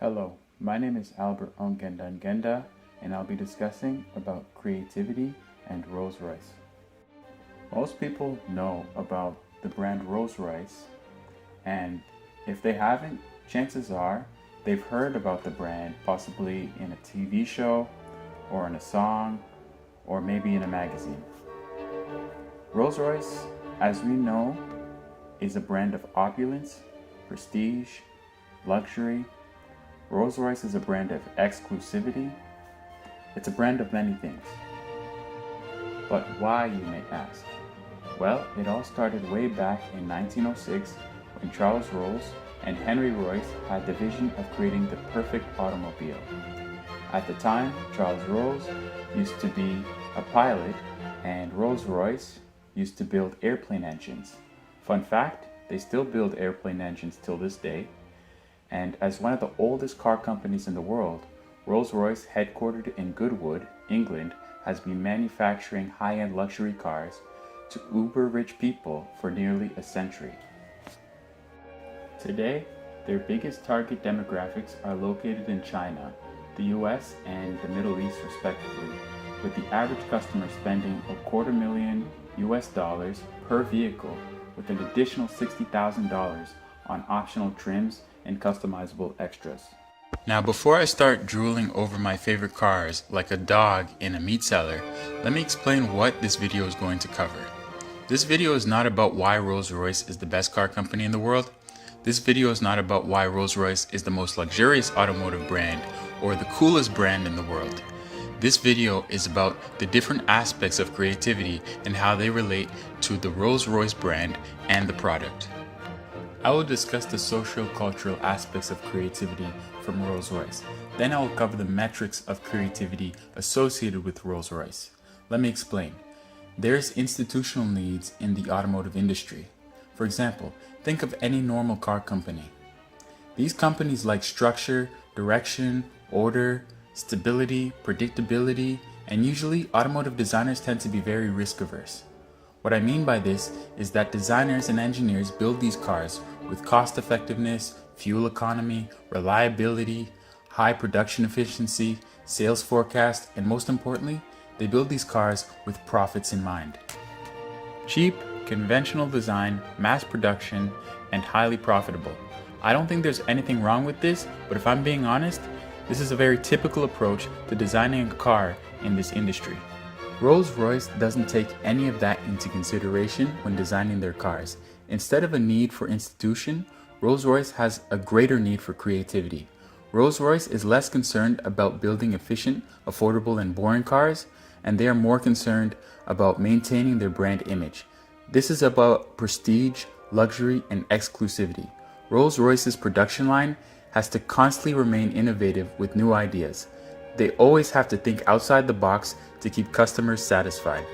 Hello, my name is Albert Ongenda Ngenda, and I'll be discussing about creativity and Rolls-Royce. Most people know about the brand Rolls-Royce, and if they haven't, chances are they've heard about the brand possibly in a TV show, or in a song, or maybe in a magazine. Rolls-Royce, as we know, is a brand of opulence, prestige, luxury. Rolls-Royce is a brand of exclusivity. It's a brand of many things. But why, you may ask? Well, it all started way back in 1906 when Charles Rolls and Henry Royce had the vision of creating the perfect automobile. At the time, Charles Rolls used to be a pilot and Rolls-Royce used to build airplane engines. Fun fact, they still build airplane engines till this day. And as one of the oldest car companies in the world, Rolls-Royce, headquartered in Goodwood, England, has been manufacturing high-end luxury cars to uber-rich people for nearly a century. Today, their biggest target demographics are located in China, the US, and the Middle East respectively, with the average customer spending $250,000 per vehicle, with an additional $60,000 on optional trims and customizable extras. Now, before I start drooling over my favorite cars like a dog in a meat cellar, let me explain what this video is going to cover. This video is not about why Rolls-Royce is the best car company in the world. This video is not about why Rolls-Royce is the most luxurious automotive brand or the coolest brand in the world. This video is about the different aspects of creativity and how they relate to the Rolls-Royce brand and the product. I will discuss the socio-cultural aspects of creativity from Rolls-Royce. Then I will cover the metrics of creativity associated with Rolls-Royce. Let me explain. There's institutional needs in the automotive industry. For example, think of any normal car company. These companies like structure, direction, order, stability, predictability, and usually automotive designers tend to be very risk-averse. What I mean by this is that designers and engineers build these cars with cost effectiveness, fuel economy, reliability, high production efficiency, sales forecast, and most importantly, they build these cars with profits in mind. Cheap, conventional design, mass production, and highly profitable. I don't think there's anything wrong with this, but if I'm being honest, this is a very typical approach to designing a car in this industry. Rolls-Royce doesn't take any of that into consideration when designing their cars. Instead of a need for institution, Rolls-Royce has a greater need for creativity. Rolls-Royce is less concerned about building efficient, affordable, and boring cars, and they are more concerned about maintaining their brand image. This is about prestige, luxury, and exclusivity. Rolls-Royce's production line has to constantly remain innovative with new ideas. They always have to think outside the box to keep customers satisfied.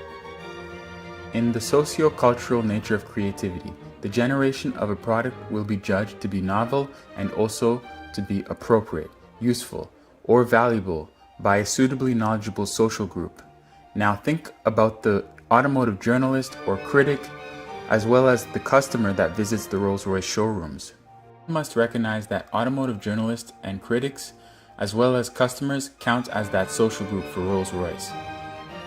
In the socio-cultural nature of creativity, the generation of a product will be judged to be novel and also to be appropriate, useful, or valuable by a suitably knowledgeable social group. Now think about the automotive journalist or critic, as well as the customer that visits the Rolls-Royce showrooms. You must recognize that automotive journalists and critics, as well as customers, count as that social group for Rolls-Royce.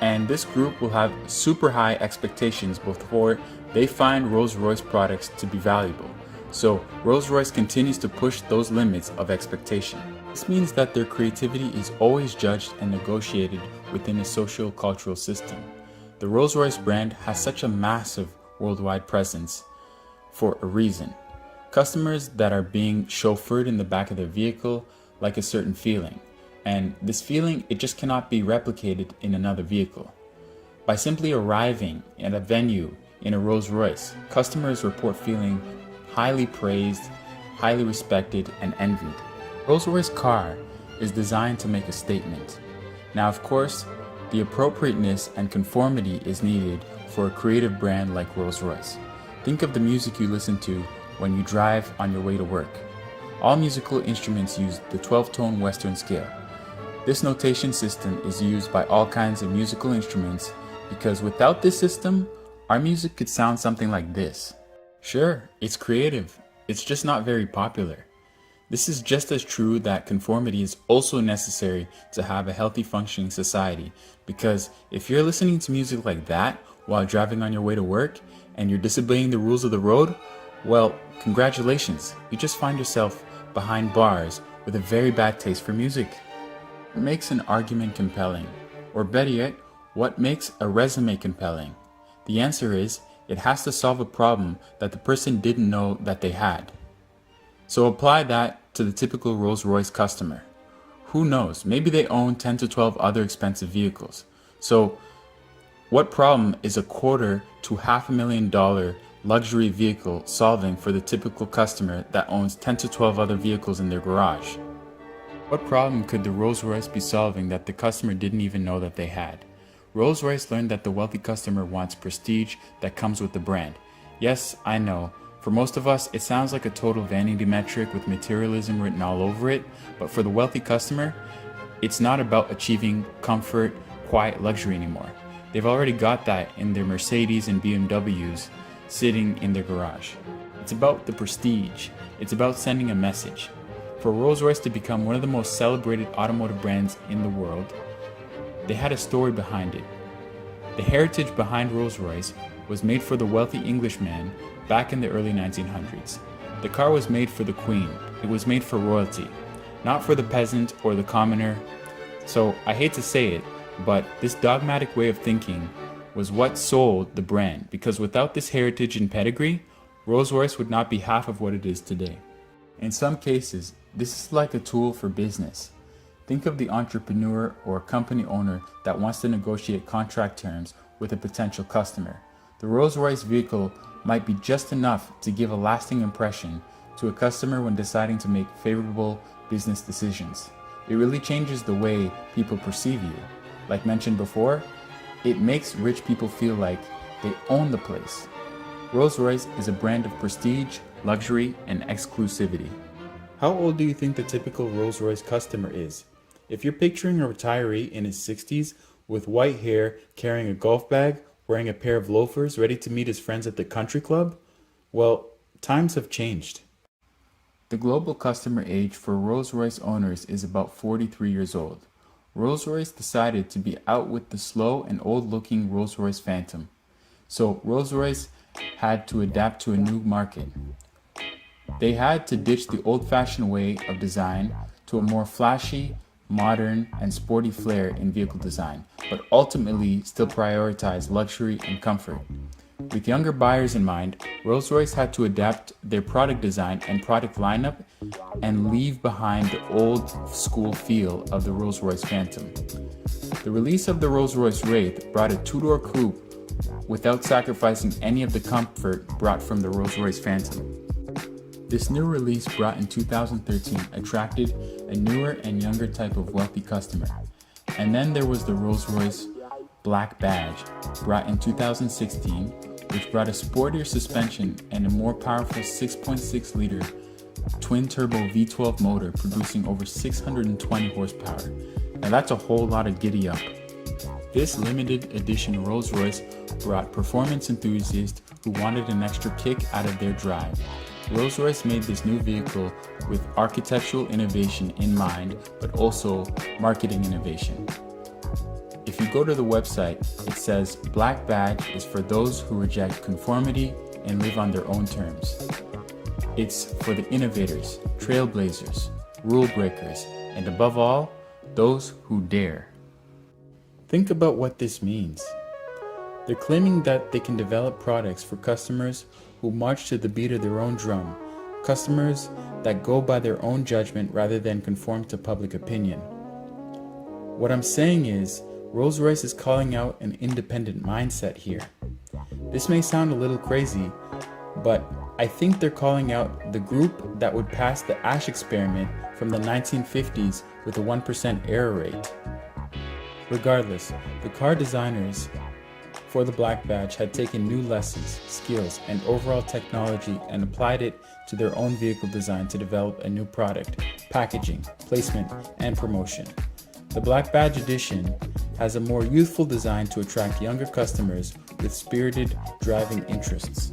And this group will have super high expectations before they find Rolls-Royce products to be valuable. So Rolls-Royce continues to push those limits of expectation. This means that their creativity is always judged and negotiated within a socio-cultural system. The Rolls-Royce brand has such a massive worldwide presence for a reason. Customers that are being chauffeured in the back of their vehicle like a certain feeling, and this feeling, it just cannot be replicated in another vehicle. By simply arriving at a venue in a Rolls-Royce, customers report feeling highly praised, highly respected, and envied. Rolls-Royce car is designed to make a statement. Now, of course, the appropriateness and conformity is needed for a creative brand like Rolls-Royce. Think of the music you listen to when you drive on your way to work. All musical instruments use the 12-tone Western scale. This notation system is used by all kinds of musical instruments because without this system, our music could sound something like this. Sure, it's creative, it's just not very popular. This is just as true that conformity is also necessary to have a healthy functioning society, because if you're listening to music like that while driving on your way to work and you're disobeying the rules of the road, well, congratulations, you just find yourself behind bars with a very bad taste for music. What makes an argument compelling? Or better yet, what makes a resume compelling? The answer is, it has to solve a problem that the person didn't know that they had. So apply that to the typical Rolls-Royce customer. Who knows, maybe they own 10 to 12 other expensive vehicles. So what problem is $250,000 to $500,000 luxury vehicle solving for the typical customer that owns 10 to 12 other vehicles in their garage? What problem could the Rolls-Royce be solving that the customer didn't even know that they had? Rolls-Royce learned that the wealthy customer wants prestige that comes with the brand. Yes, I know. For most of us, it sounds like a total vanity metric with materialism written all over it, but for the wealthy customer, it's not about achieving comfort, quiet luxury anymore. They've already got that in their Mercedes and BMWs sitting in their garage. It's about the prestige. It's about sending a message. For Rolls-Royce to become one of the most celebrated automotive brands in the world, they had a story behind it. The heritage behind Rolls-Royce was made for the wealthy Englishman back in the early 1900s. The car was made for the Queen. It was made for royalty, not for the peasant or the commoner. So I hate to say it, but this dogmatic way of thinking was what sold the brand, because without this heritage and pedigree, Rolls-Royce would not be half of what it is today. In some cases, this is like a tool for business. Think of the entrepreneur or company owner that wants to negotiate contract terms with a potential customer. The Rolls-Royce vehicle might be just enough to give a lasting impression to a customer when deciding to make favorable business decisions. It really changes the way people perceive you. Like mentioned before, it makes rich people feel like they own the place. Rolls-Royce is a brand of prestige, luxury, and exclusivity. How old do you think the typical Rolls-Royce customer is? If you're picturing a retiree in his 60s with white hair, carrying a golf bag, wearing a pair of loafers, ready to meet his friends at the country club, well, times have changed. The global customer age for Rolls-Royce owners is about 43 years old. Rolls-Royce decided to be out with the slow and old-looking Rolls-Royce Phantom. So Rolls-Royce had to adapt to a new market. They had to ditch the old-fashioned way of design to a more flashy, modern, and sporty flair in vehicle design, but ultimately still prioritize luxury and comfort. With younger buyers in mind, Rolls-Royce had to adapt their product design and product lineup and leave behind the old school feel of the Rolls-Royce Phantom. The release of the Rolls-Royce Wraith brought a two-door coupe without sacrificing any of the comfort brought from the Rolls-Royce Phantom. This new release brought in 2013 attracted a newer and younger type of wealthy customer. And then there was the Rolls-Royce Black Badge, brought in 2016, which brought a sportier suspension and a more powerful 6.6-liter twin-turbo V12 motor producing over 620 horsepower. Now that's a whole lot of giddy up. This limited edition Rolls-Royce brought performance enthusiasts who wanted an extra kick out of their drive. Rolls-Royce made this new vehicle with architectural innovation in mind, but also marketing innovation. If you go to the website, it says Black Badge is for those who reject conformity and live on their own terms. It's for the innovators, trailblazers, rule breakers, and above all, those who dare. Think about what this means. They're claiming that they can develop products for customers who march to the beat of their own drum, customers that go by their own judgment rather than conform to public opinion. What I'm saying is, Rolls-Royce is calling out an independent mindset here. This may sound a little crazy, but I think they're calling out the group that would pass the Ash experiment from the 1950s with a 1% error rate. Regardless, the car designers for the Black Badge had taken new lessons, skills, and overall technology and applied it to their own vehicle design to develop a new product, packaging, placement, and promotion. The Black Badge edition has a more youthful design to attract younger customers with spirited driving interests.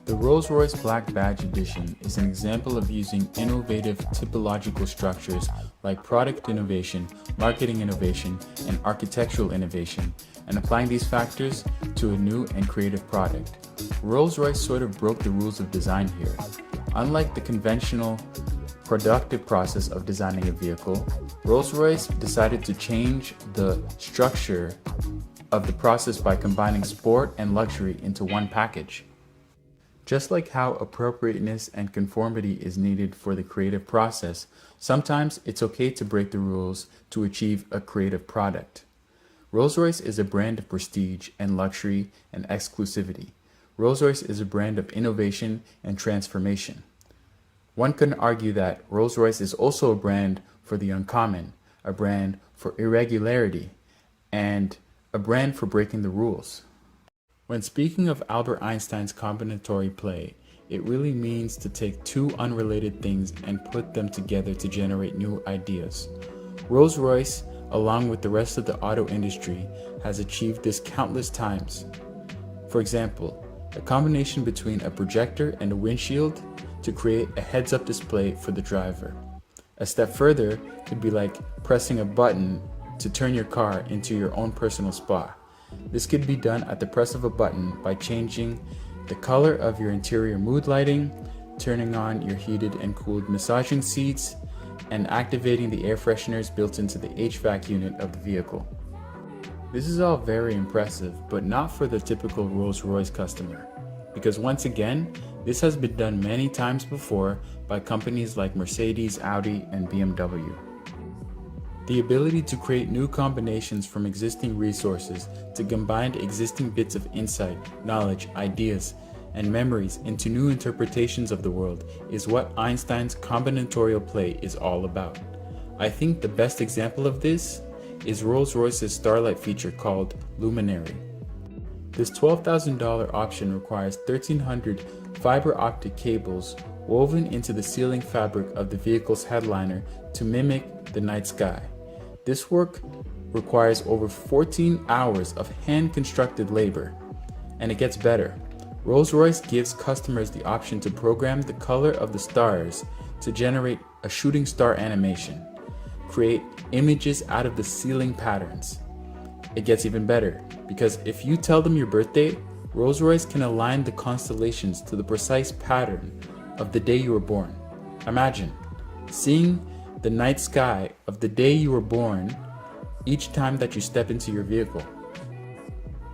The Rolls-Royce Black Badge Edition is an example of using innovative typological structures like product innovation, marketing innovation, and architectural innovation, and applying these factors to a new and creative product. Rolls-Royce sort of broke the rules of design here. Unlike the conventional productive process of designing a vehicle, Rolls-Royce decided to change the structure of the process by combining sport and luxury into one package. Just like how appropriateness and conformity is needed for the creative process, sometimes it's okay to break the rules to achieve a creative product. Rolls-Royce is a brand of prestige and luxury and exclusivity. Rolls-Royce is a brand of innovation and transformation. One can argue that Rolls-Royce is also a brand for the uncommon, a brand for irregularity, and a brand for breaking the rules. When speaking of Albert Einstein's combinatory play, it really means to take two unrelated things and put them together to generate new ideas. Rolls-Royce, along with the rest of the auto industry, has achieved this countless times. For example, a combination between a projector and a windshield to create a heads-up display for the driver. A step further could be like pressing a button to turn your car into your own personal spa. This could be done at the press of a button by changing the color of your interior mood lighting, turning on your heated and cooled massaging seats, and activating the air fresheners built into the HVAC unit of the vehicle. This is all very impressive, but not for the typical Rolls-Royce customer, because once again, this has been done many times before by companies like Mercedes, Audi, and BMW. The ability to create new combinations from existing resources to combine existing bits of insight, knowledge, ideas, and memories into new interpretations of the world is what Einstein's combinatorial play is all about. I think the best example of this is Rolls-Royce's Starlight feature called Luminary. This $12,000 option requires 1,300 fiber optic cables woven into the ceiling fabric of the vehicle's headliner to mimic the night sky. This work requires over 14 hours of hand-constructed labor, and it gets better. Rolls-Royce gives customers the option to program the color of the stars to generate a shooting star animation, create images out of the ceiling patterns. It gets even better, because if you tell them your birthday, Rolls-Royce can align the constellations to the precise pattern of the day you were born. Imagine seeing the night sky of the day you were born each time that you step into your vehicle.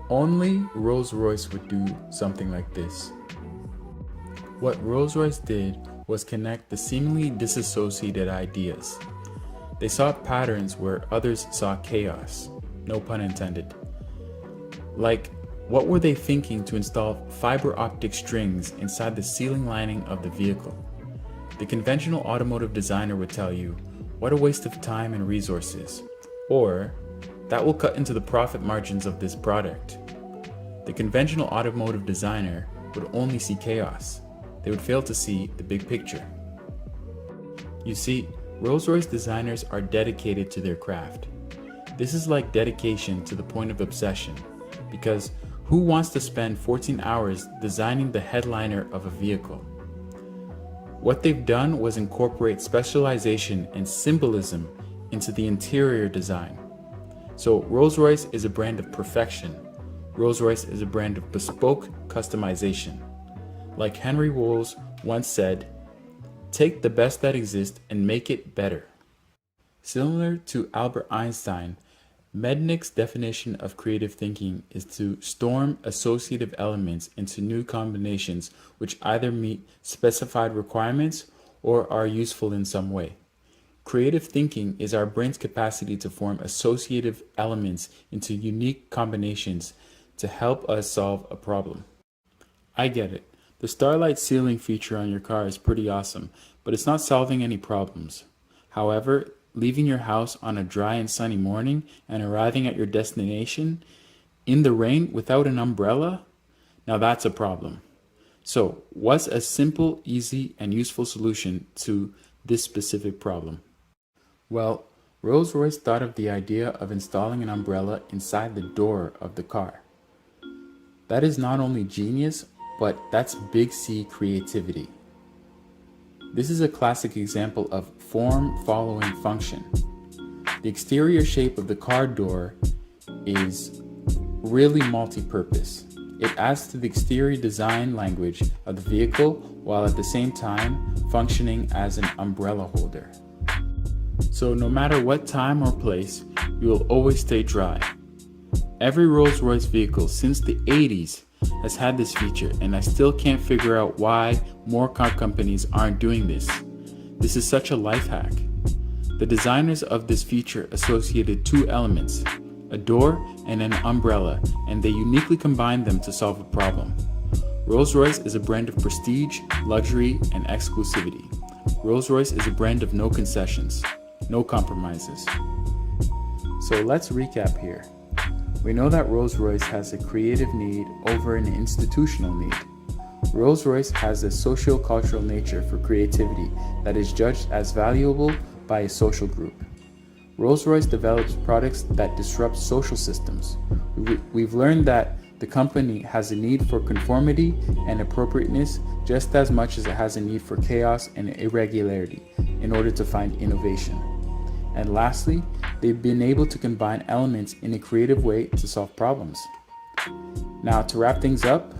Only Rolls-Royce would do something like this. What Rolls-Royce did was connect the seemingly disassociated ideas. They saw patterns where others saw chaos, no pun intended. Like, what were they thinking to install fiber optic strings inside the ceiling lining of the vehicle? The conventional automotive designer would tell you, what a waste of time and resources, or that will cut into the profit margins of this product. The conventional automotive designer would only see chaos. They would fail to see the big picture. You see, Rolls-Royce designers are dedicated to their craft. This is like dedication to the point of obsession, because who wants to spend 14 hours designing the headliner of a vehicle? What they've done was incorporate specialization and symbolism into the interior design. So Rolls-Royce is a brand of perfection. Rolls-Royce is a brand of bespoke customization. Like Henry Wool's once said, take the best that exists and make it better. Similar to Albert Einstein, Mednick's definition of creative thinking is to storm associative elements into new combinations which either meet specified requirements or are useful in some way. Creative thinking is our brain's capacity to form associative elements into unique combinations to help us solve a problem. I get it. The Starlight ceiling feature on your car is pretty awesome, but it's not solving any problems. However, leaving your house on a dry and sunny morning and arriving at your destination in the rain without an umbrella? Now that's a problem. So, what's a simple, easy, and useful solution to this specific problem? Well, Rolls-Royce thought of the idea of installing an umbrella inside the door of the car. That is not only genius, but that's big C creativity. This is a classic example of form following function. The exterior shape of the car door is really multi-purpose. It adds to the exterior design language of the vehicle while at the same time functioning as an umbrella holder. So no matter what time or place, you will always stay dry. Every Rolls-Royce vehicle since the 80s has had this feature, and I still can't figure out why more car companies aren't doing this. This is such a life hack. The designers of this feature associated two elements, a door and an umbrella, and they uniquely combined them to solve a problem. Rolls-Royce is a brand of prestige, luxury, and exclusivity. Rolls-Royce is a brand of no concessions, no compromises. So let's recap here. We know that Rolls-Royce has a creative need over an institutional need. Rolls-Royce has a socio-cultural nature for creativity that is judged as valuable by a social group. Rolls-Royce develops products that disrupt social systems. We've learned that the company has a need for conformity and appropriateness just as much as it has a need for chaos and irregularity in order to find innovation. And lastly, they've been able to combine elements in a creative way to solve problems. Now, to wrap things up,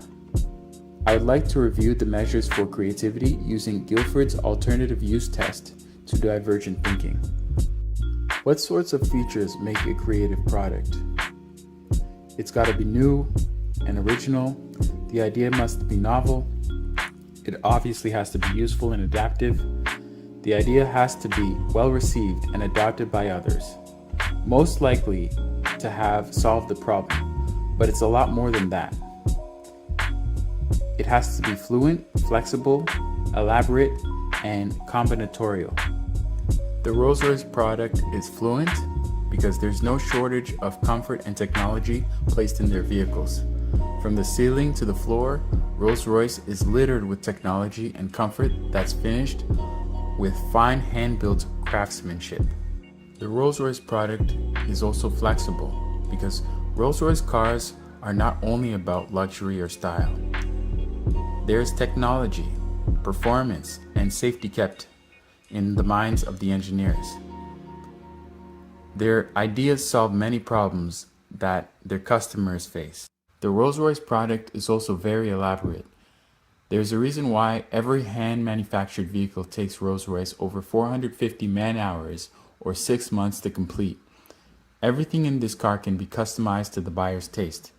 I would like to review the measures for creativity using Guilford's alternative use test to divergent thinking. What sorts of features make a creative product? It's got to be new and original. The idea must be novel. It obviously has to be useful and adaptive. The idea has to be well received and adopted by others. Most likely to have solved the problem, but it's a lot more than that. It has to be fluent, flexible, elaborate, and combinatorial. The Rolls-Royce product is fluent because there's no shortage of comfort and technology placed in their vehicles. From the ceiling to the floor, Rolls-Royce is littered with technology and comfort that's finished with fine hand-built craftsmanship. The Rolls-Royce product is also flexible because Rolls-Royce cars are not only about luxury or style. There's technology, performance, and safety kept in the minds of the engineers. Their ideas solve many problems that their customers face. The Rolls-Royce product is also very elaborate. There's a reason why every hand-manufactured vehicle takes Rolls-Royce over 450 man-hours or 6 months to complete. Everything in this car can be customized to the buyer's taste.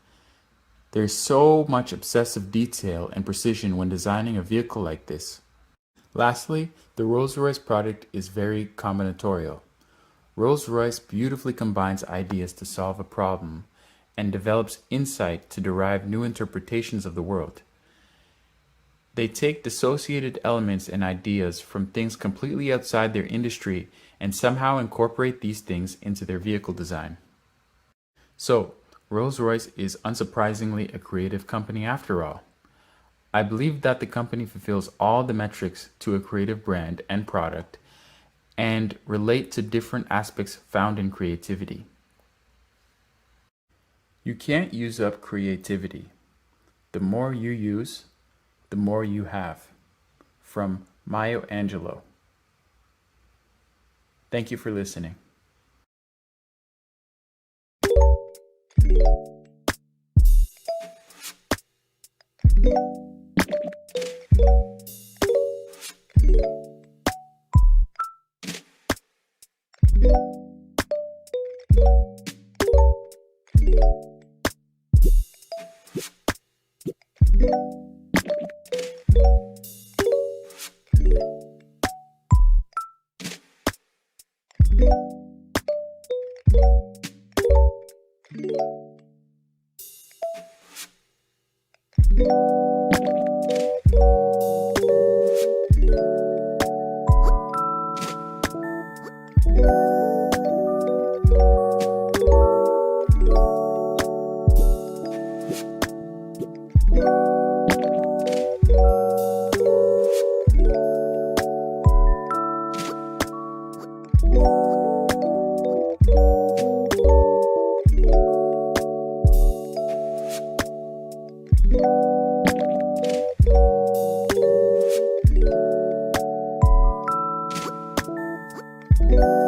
There's so much obsessive detail and precision when designing a vehicle like this. Lastly, the Rolls-Royce product is very combinatorial. Rolls-Royce beautifully combines ideas to solve a problem and develops insight to derive new interpretations of the world. They take dissociated elements and ideas from things completely outside their industry and somehow incorporate these things into their vehicle design. So, Rolls-Royce is unsurprisingly a creative company after all. I believe that the company fulfills all the metrics to a creative brand and product and relate to different aspects found in creativity. You can't use up creativity. The more you use, the more you have. From Maya Angelou. Thank you for listening. you.